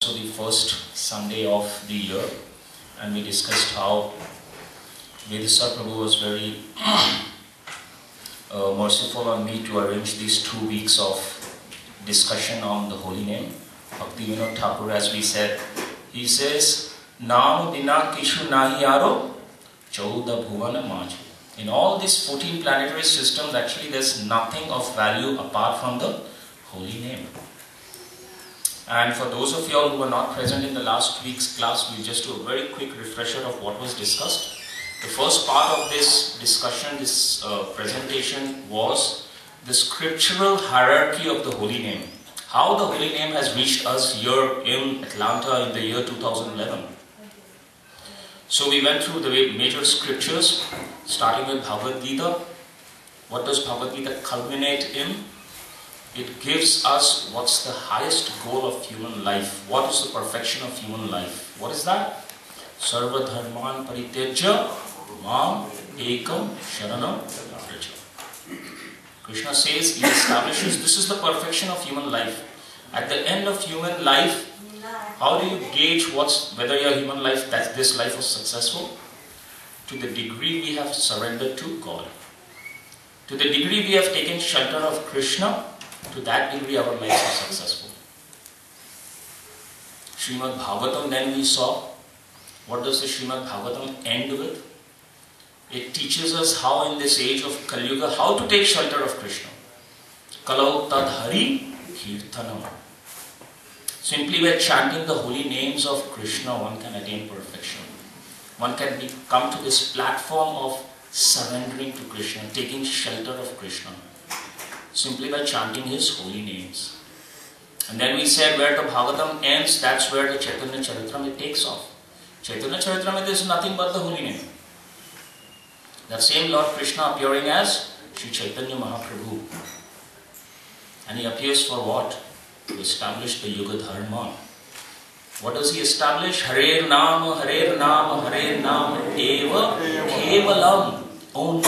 also the first Sunday of the year, and we discussed how Vedasar Prabhu was very merciful on me to arrange these 2 weeks of discussion on the holy name. Bhakti Vinod Thakur, as we said, he says, Naam Dina Kishu Nahi Aro, Chauda Bhuvana Maju. In all these 14 planetary systems, actually there's nothing of value apart from the holy name. And for those of you all who were not present in the last week's class, we'll just do a very quick refresher of what was discussed. The first part of this discussion, this presentation, was the scriptural hierarchy of the holy name. How the holy name has reached us here in Atlanta in the year 2011. So we went through the major scriptures, starting with Bhagavad Gita. What does Bhagavad Gita culminate in? It gives us what's the highest goal of human life. What is the perfection of human life? What is that? Sarva dharman parityajya mam ekam sharanam vraja. Krishna says, he establishes this is the perfection of human life. At the end of human life, how do you gauge whether your human life, that this life was successful? To the degree we have surrendered to God. To the degree we have taken shelter of Krishna, to that degree our lives are successful. Srimad Bhagavatam, then we saw, what does the Srimad Bhagavatam end with? It teaches us how in this age of Kali Yuga, how to take shelter of Krishna. Kalau tad hari kirtanam. Simply by chanting the holy names of Krishna, one can attain perfection. One can come to this platform of surrendering to Krishna, taking shelter of Krishna, simply by chanting his holy names. And then we said where the Bhagavatam ends, that's where the Chaitanya Charitamrita takes off. Chaitanya Charitamrita is nothing but the holy name. That same Lord Krishna appearing as Sri Chaitanya Mahaprabhu. And he appears for what? To establish the Yuga Dharma. What does he establish? Hare Nama, Hare Nama, Hare Nama, Eva, Kevalam, only.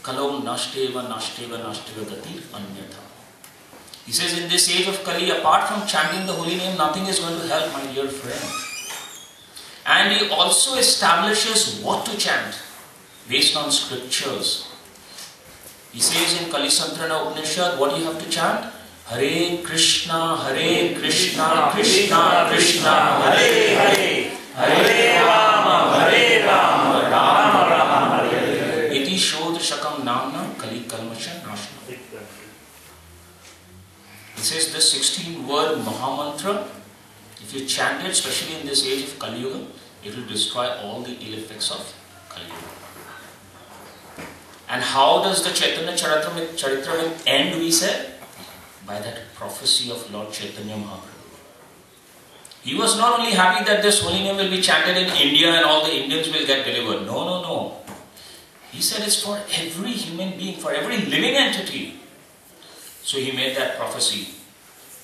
Kalom Nashteva, Nashteva, Nashteva Gatir, Anyatha. He says in this age of Kali, apart from chanting the holy name, nothing is going to help, my dear friend. And he also establishes what to chant based on scriptures. He says in Kalisantrana Upanishad, what do you have to chant? Hare Krishna, Krishna Krishna, Hare Hare, Hare Rama, Rama Rama, Hare Hare. Iti Shodh Shakam Namna Kali Kalmasha Nashna. He says this 16-word Mahamantra, if you chant it, especially in this age of Kali Yuga, it will destroy all the ill effects of Kali Yuga. And how does the Chaitanya Charitamrita end, we said? By that prophecy of Lord Chaitanya Mahaprabhu. He was not only happy that this holy name will be chanted in India and all the Indians will get delivered. No, no, no. He said it's for every human being, for every living entity. So he made that prophecy.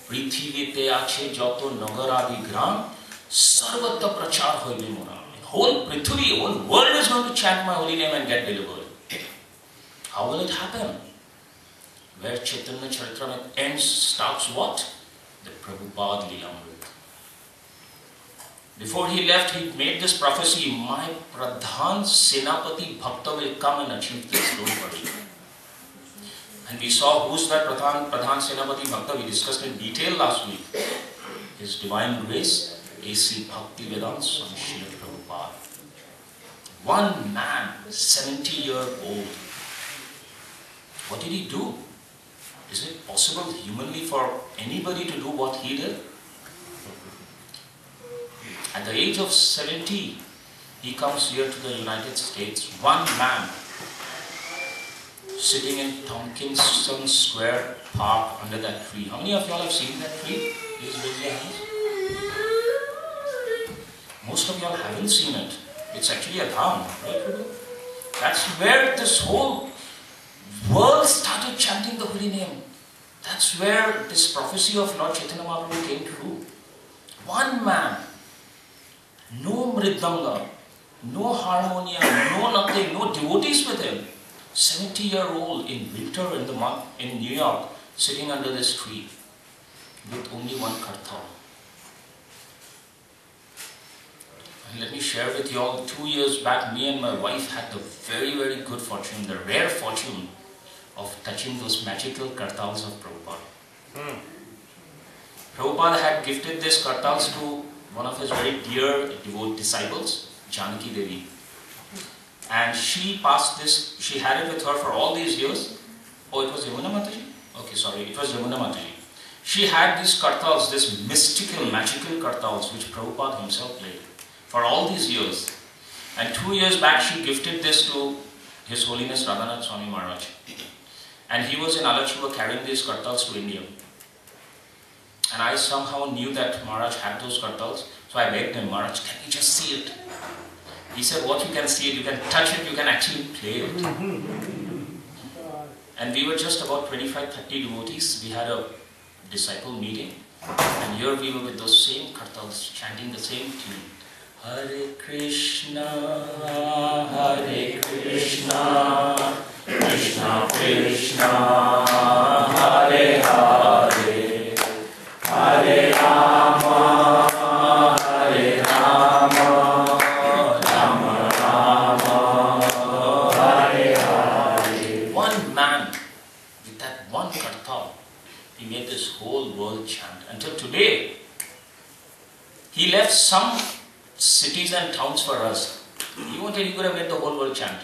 Prithivite ache jato nagaradi gram sarvatra prachar hoile mora. Whole Prithvi, whole world is going to chant my holy name and get delivered. How will it happen? Where Chaitanya Charitamrita ends, starts what? The Prabhupada Lilamrit. Before he left, he made this prophecy, my Pradhan Senapati Bhakta will come and achieve this, don't worry. And we saw who's that Pradhan Senapati Bhakta, we discussed in detail last week. His Divine Grace, A.C. Bhaktivedanta Swami Srila Prabhupada. One man, 70-year-old. What did he do? Is it possible humanly for anybody to do what he did? At the age of 70, he comes here to the United States. One man, sitting in Tompkinson Square Park under that tree. How many of y'all have seen that tree? Please raise your hands. Most of y'all haven't seen it. It's actually a dham, right? That's where this whole world started chanting the holy name. That's where this prophecy of Lord Chaitanya Mahaprabhu came true. One man, no mridanga, no harmonium, no nothing, no devotees with him. 70-year-old in winter in New York, sitting under this tree. with only one kartal. And let me share with you all, 2 years back, me and my wife had the very, very good fortune, the rare fortune of touching those magical kartals of Prabhupada. Prabhupada had gifted these kartals to one of his very dear devout disciples, Janaki Devi. And she passed this, she had it with her for all these years. Oh, it was Yamuna Mataji? Okay, sorry, it was Yamuna Mataji. She had these kartals, these mystical, magical kartals, which Prabhupada himself played for all these years. And 2 years back, she gifted this to His Holiness Radhanath Swami Maharaj. And he was in Alachuva carrying these kartals to India. And I somehow knew that Maharaj had those kartals. So I begged him, Maharaj, can you just see it? He said, what you can see it, you can touch it, you can actually play it. And we were just about 25-30 devotees. We had a disciple meeting. And here we were with those same kartals, chanting the same tune. Hare Krishna, Krishna Krishna, Hare Hare, Hare Rama, Hare Rama, Rama Rama, Hare Hare. One man, with that one kartal, he made this whole world chant. Until today, he left some cities and towns for us. He wanted, he could have made the whole world chant.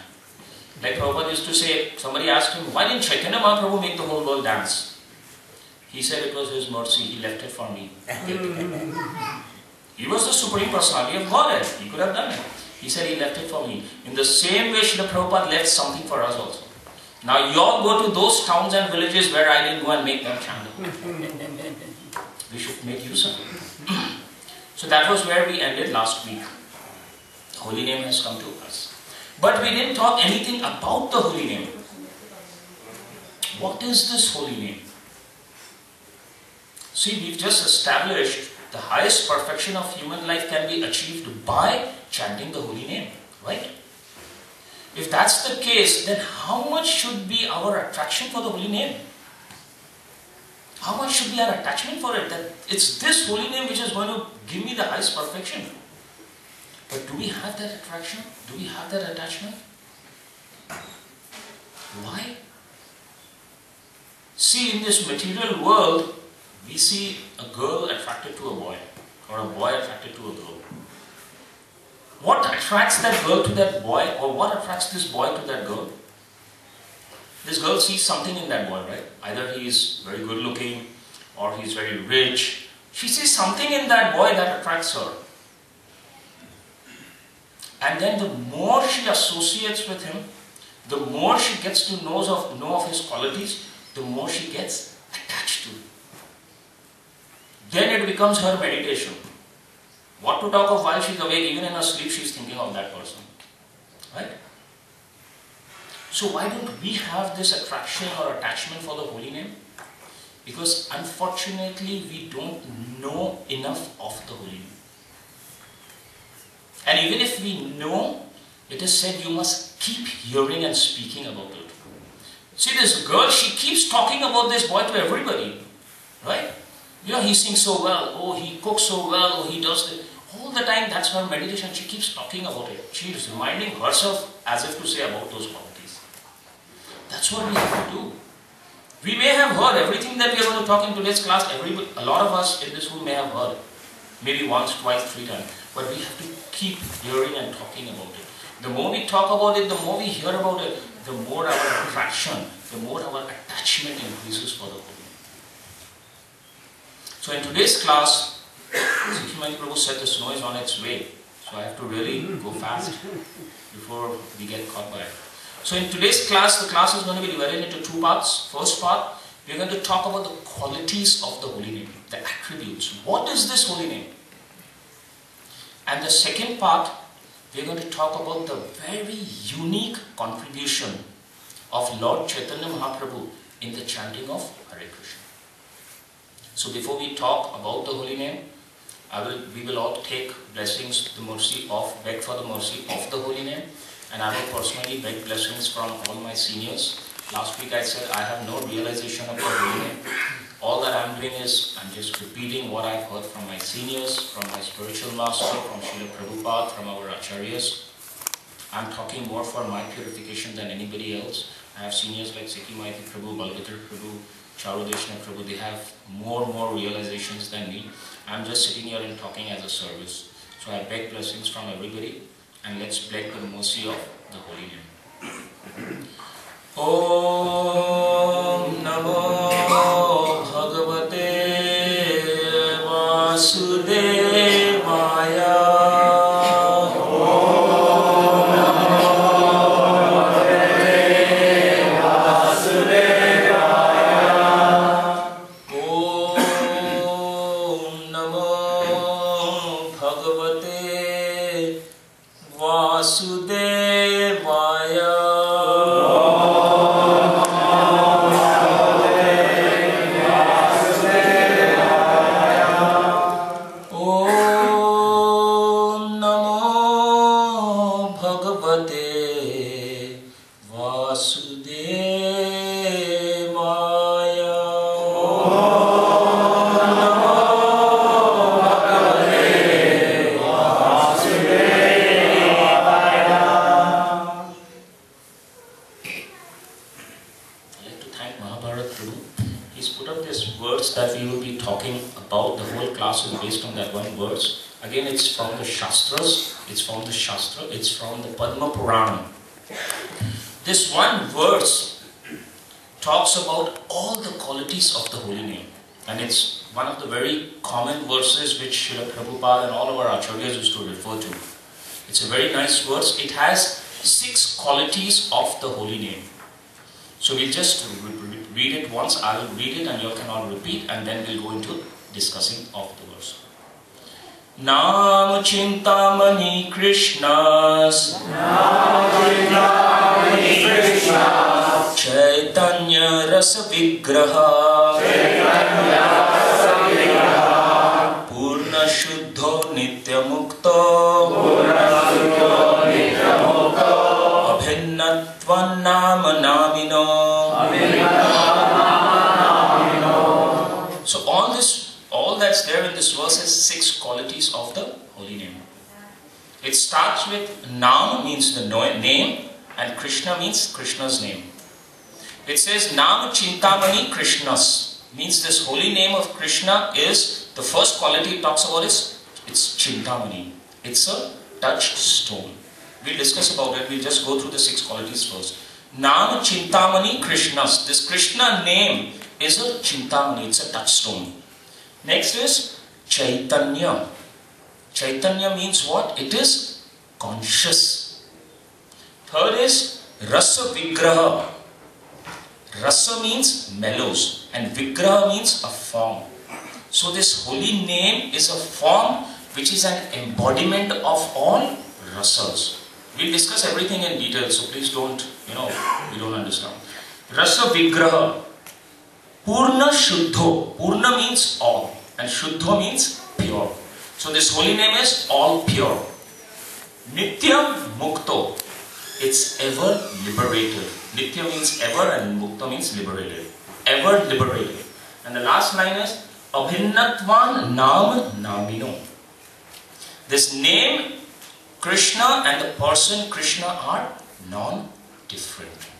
Like Prabhupada used to say, somebody asked him, why didn't Chaitanya Mahaprabhu make the whole world dance? He said it was his mercy, he left it for me. He was the Supreme Personality of Godhead, he could have done it. He said he left it for me. In the same way, Srila Prabhupada left something for us also. Now you all go to those towns and villages where I didn't go and make them chant. We should make use of it. So that was where we ended last week. The holy name has come to us. But we didn't talk anything about the holy name. What is this holy name? See, we've just established the highest perfection of human life can be achieved by chanting the holy name, right? If that's the case, then how much should be our attraction for the holy name? How much should be our attachment for it? That it's this holy name which is going to give me the highest perfection. But do we have that attraction? Do we have that attachment? Why? See, in this material world, we see a girl attracted to a boy, or a boy attracted to a girl. What attracts that girl to that boy, or what attracts this boy to that girl? This girl sees something in that boy, right? Either he is very good looking, or he is very rich. She sees something in that boy that attracts her. And then the more she associates with him, the more she gets to know of his qualities, the more she gets attached to him. Then it becomes her meditation. What to talk of while she's awake, even in her sleep, she's thinking of that person. Right? So why don't we have this attraction or attachment for the holy name? Because unfortunately, we don't know enough of the holy name. And even if we know, it is said you must keep hearing and speaking about it. See, this girl, she keeps talking about this boy to everybody. Right? You know, he sings so well, oh, he cooks so well, oh, he does this. All the time, that's her meditation. She keeps talking about it. She is reminding herself as if to say about those qualities. That's what we have to do. We may have heard everything that we are going to talk in today's class. A lot of us in this room may have heard. Maybe once, twice, 3 times. But we have to keep hearing and talking about it. The more we talk about it, the more we hear about it, the more our attraction, the more our attachment increases for the holy name. So in today's class, Sikhi Prabhu said the snow is on its way. So I have to really go fast before we get caught by it. So in today's class, the class is going to be divided into 2 parts. First part, we are going to talk about the qualities of the holy name, the attributes. What is this holy name? And the second part, we are going to talk about the very unique contribution of Lord Chaitanya Mahaprabhu in the chanting of Hare Krishna. So before we talk about the holy name, we will all take blessings, beg for the mercy of the holy name, and I will personally beg blessings from all my seniors. Last week I said I have no realization of the holy name. All that I'm doing is, I'm just repeating what I've heard from my seniors, from my spiritual master, from Srila Prabhupada, from our acharyas. I'm talking more for my purification than anybody else. I have seniors like Sikhi Maiti Prabhu, Balbhadra Prabhu, Charudeshna Prabhu. They have more realizations than me. I'm just sitting here and talking as a service. So I beg blessings from everybody, and let's beg the mercy of the holy name. Om Namo Bhagavate Vasudevaya. It's from the Padma Purana. This one verse talks about all the qualities of the holy name, and it's one of the very common verses which Srila Prabhupada and all of our acharyas used to refer to. It's a very nice verse. It has 6 qualities of the holy name. So we'll just read it once. I will read it and you can all repeat, and then we'll go into discussing of the verse. Nam Chintamani Krishnas, Chaitanya Rasa Vigraha, Purna Shuddho Nitya Mukto, Abhinnatvan Nama Namino. So all that's there in this verse is 6 qualities of the holy name. It starts with Nam, means the name, and Krishna means Krishna's name. It says Nam Chintamani Krishnas, means this holy name of Krishna is, the first quality it talks about is, it's Chintamani. It's a touchstone. We'll discuss about it. We'll just go through the 6 qualities first. Nam Chintamani Krishnas. This Krishna name is a Chintamani, it's a touchstone. Next is Chaitanya. Chaitanya means what? It is conscious. Third is Rasa Vigraha. Rasa means mellows, and Vigraha means a form. So this holy name is a form which is an embodiment of all rasas. We'll discuss everything in detail, so please don't, you don't understand. Rasa Vigraha. Purna Shuddho. Purna means all, and Shuddho means pure. So this holy name is all pure. Nityam Mukto. It's ever liberated. Nitya means ever, and Mukta means liberated. Ever liberated. And the last line is Abhinnatvan Nam Namino. This name, Krishna, and the person Krishna are non-different.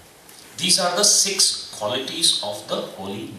These are the 6 qualities of the holy